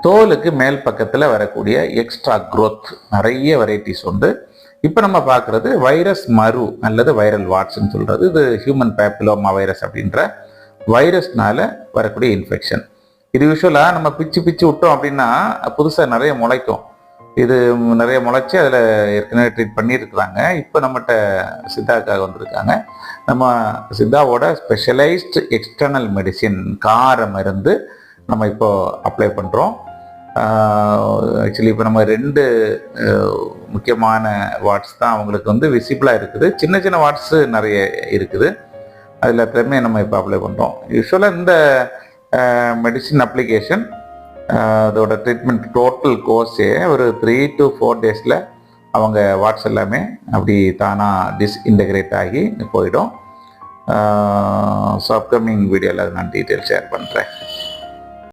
தோலுக்கு மேல் பக்கத்தில் வரக்கூடிய எக்ஸ்ட்ரா க்ரோத் நிறைய வெரைட்டிஸ் உண்டு. இப்போ நம்ம பார்க்குறது வைரஸ் மரு அல்லது வைரல் வாட்ஸ்ன்னு சொல்கிறது. இது ஹியூமன் பேப்பிலோமா வைரஸ் அப்படின்ற வைரஸ்னால வரக்கூடிய இன்ஃபெக்ஷன். இது யூஸ்வலாக நம்ம பிச்சு விட்டோம் அப்படின்னா புதுசாக நிறைய முளைக்கும். இது நிறைய முளைச்சி அதில் ஏற்கனவே ட்ரீட் பண்ணியிருக்கிறாங்க. இப்போ நம்மகிட்ட சித்தாவுக்காக வந்திருக்காங்க. நம்ம சித்தாவோட ஸ்பெஷலைஸ்டு எக்ஸ்டர்னல் மெடிசின் கார மருந்து நம்ம இப்போ அப்ளை பண்ணுறோம். ஆக்சுவலி இப்போ நம்ம 2 முக்கியமான வாட்ஸ் தான் அவங்களுக்கு வந்து விசிபிளாக இருக்குது. சின்ன சின்ன வாட்ஸு நிறைய இருக்குது. அதில் எல்லாத்தையுமே நம்ம இப்போ அப்ளை பண்ணுறோம். யூஸ்வலாக இந்த மெடிசின் அப்ளிகேஷன் அதோட ட்ரீட்மெண்ட் டோட்டல் கோர்ஸே ஒரு 3 to 4 டேஸில் அவங்க வாட்ஸ் எல்லாமே அப்படி தானாக டிஸ்இன்டகிரேட் ஆகி போயிடும். ஸோ அப்கமிங் வீடியோவில் நான் டீட்டெயில் ஷேர் பண்ணுறேன்.